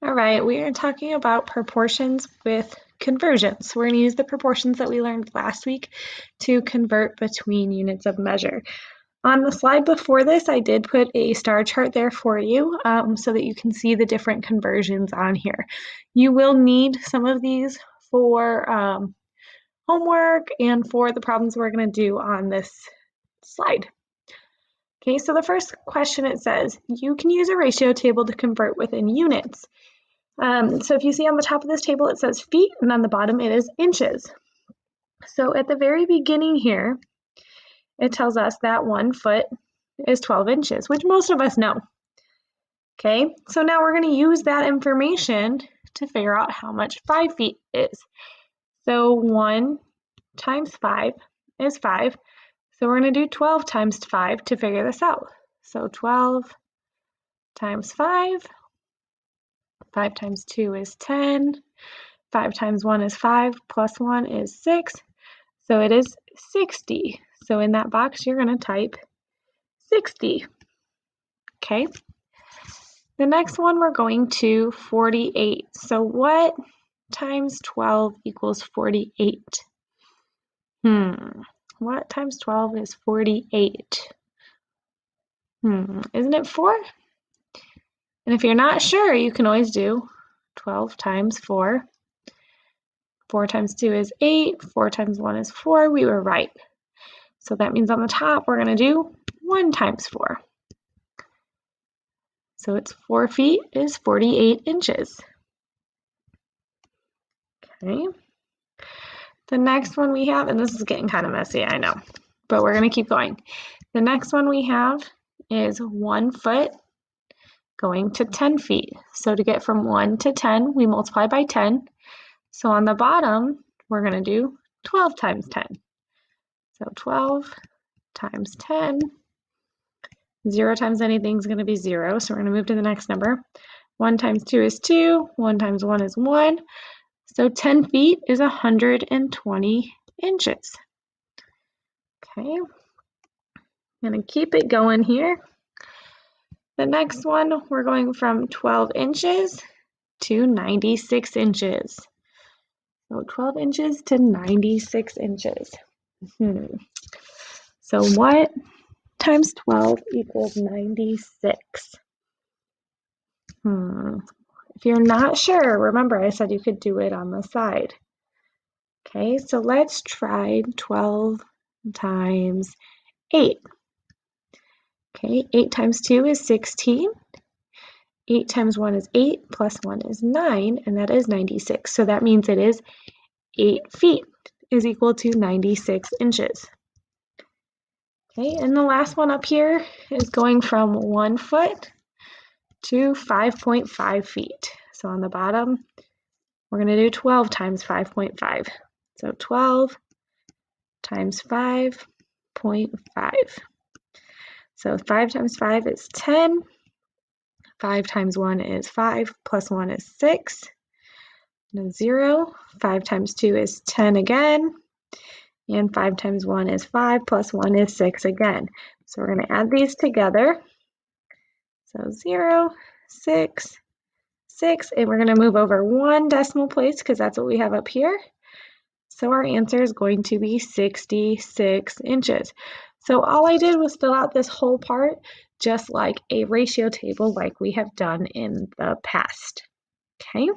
All right, we are talking about proportions with conversions. We're going to use the proportions that we learned last week to convert between units of measure. On the slide before this, I did put a star chart there for you so that you can see the different conversions on here. You will need some of these for homework and for the problems we're going to do on this slide. Okay, so the first question, it says, you can use a ratio table to convert within units. So if you see on the top of this table, it says feet, and on the bottom it is inches. So at the very beginning here, it tells us that 1 foot is 12 inches, which most of us know. Okay, so now we're going to use that information to figure out how much 5 feet is. So 1 times 5 is 5. So we're going to do 12 times 5 to figure this out. So 12 times 5. 5 times 2 is 10. 5 times 1 is 5, plus 1 is 6. So it is 60. So in that box, you're going to type 60. Okay. The next one, we're going to 48. So what times 12 equals 48? What times 12 is 48? Isn't it 4? And if you're not sure, you can always do 12 times 4. 4 times 2 is 8. 4 times 1 is 4. We were right. So that means on the top, we're going to do 1 times 4. So it's 4 feet is 48 inches. Okay. The next one we have, and this is getting kind of messy, I know, but we're going to keep going. The next one we have is 1 foot going to 10 feet. So to get from 1 to 10, we multiply by 10. So on the bottom, we're going to do 12 times 10. So 12 times 10. 0 times anything is going to be 0, so we're going to move to the next number. 1 times 2 is 2. 1 times 1 is 1. So 10 feet is 120 inches. Okay. I'm going to keep it going here. The next one, we're going from 12 inches to 96 inches. So 12 inches to 96 inches. So what times 12 equals 96? If you're not sure, remember I said you could do it on the side. Okay, so let's try 12 times 8. Okay, 8 times 2 is 16. 8 times 1 is 8, plus 1 is 9, and that is 96. So that means it is 8 feet is equal to 96 inches. Okay, and the last one up here is going from 1 foot to 5.5 feet. So on the bottom, we're going to do 12 times 5.5. So 12 times 5.5. So 5 times 5 is 10. 5 times 1 is 5, plus 1 is 6. No 0. 5 times 2 is 10 again. And 5 times 1 is 5, plus 1 is 6 again. So we're going to add these together. So 0, 6, 6, and we're going to move over 1 decimal place because that's what we have up here. So our answer is going to be 66 inches. So all I did was fill out this whole part just like a ratio table like we have done in the past. Okay.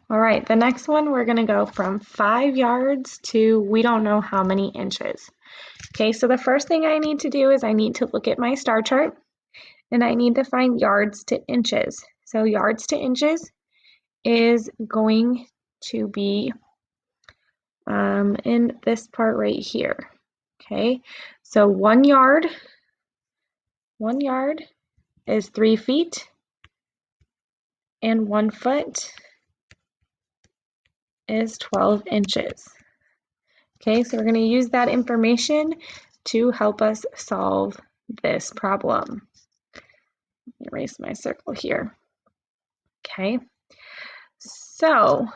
All right, the next one, we're going to go from 5 yards to we don't know how many inches. Okay, so the first thing I need to do is I need to look at my star chart and I need to find yards to inches. So yards to inches is going to be in this part right here. Okay, so 1 yard is 3 feet, and 1 foot is 12 inches. Okay, so we're going to use that information to help us solve this problem. Let me erase my circle here. Okay, so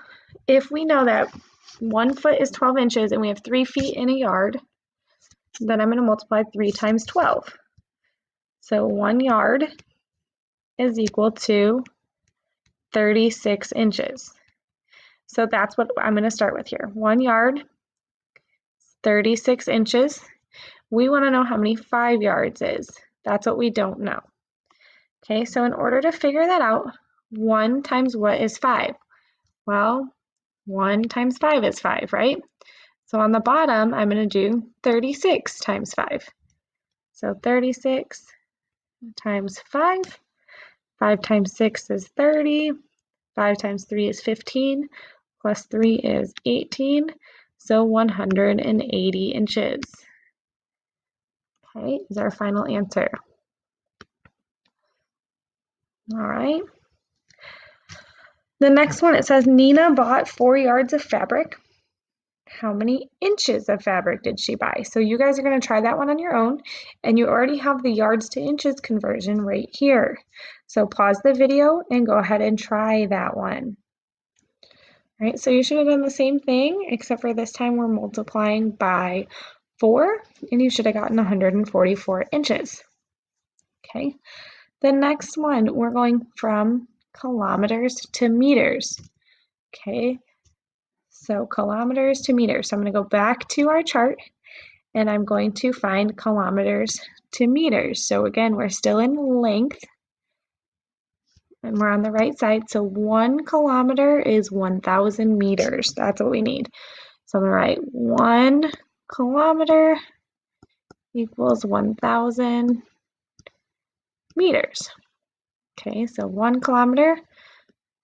if we know that 1 foot is 12 inches and we have 3 feet in a yard, then I'm going to multiply 3 times 12. So 1 yard is equal to 36 inches. So that's what I'm going to start with here. 1 yard, 36 inches. We want to know how many 5 yards is. That's what we don't know. Okay, so in order to figure that out, 1 times what is 5? Well, 1 times 5 is 5, right? So on the bottom, I'm going to do 36 times 5. So 36 times 5. 5 times 6 is 30. 5 times 3 is 15. Plus 3 is 18. So 180 inches. Okay, is our final answer. All right. The next one, it says Nina bought 4 yards of fabric. How many inches of fabric did she buy? So you guys are going to try that one on your own, and you already have the yards to inches conversion right here. So pause the video and go ahead and try that one. All right, so you should have done the same thing, except for this time we're multiplying by 4, and you should have gotten 144 inches. Okay, the next one, we're going from kilometers to meters. Okay, so kilometers to meters. So I'm going to go back to our chart, and I'm going to find kilometers to meters. So again, we're still in length, and we're on the right side. So 1 kilometer is 1,000 meters. That's what we need. So I'm going to write 1 kilometer equals 1,000 meters. Okay, so 1 kilometer,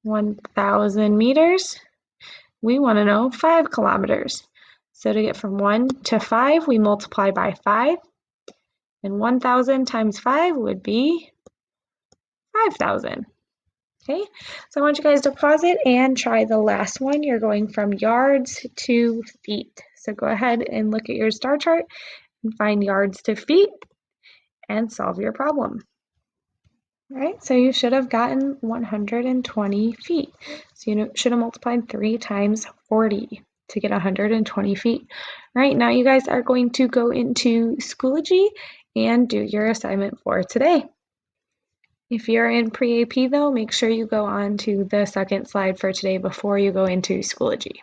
1,000 meters. We want to know 5 kilometers. So to get from 1 to 5, we multiply by 5. And 1,000 times 5 would be 5,000. Okay, so I want you guys to pause it and try the last one. You're going from yards to feet. So go ahead and look at your star chart and find yards to feet and solve your problem. All right, so you should have gotten 120 feet. So you should have multiplied 3 times 40 to get 120 feet. All right, now you guys are going to go into Schoology and do your assignment for today. If you're in pre-AP though, make sure you go on to the second slide for today before you go into Schoology.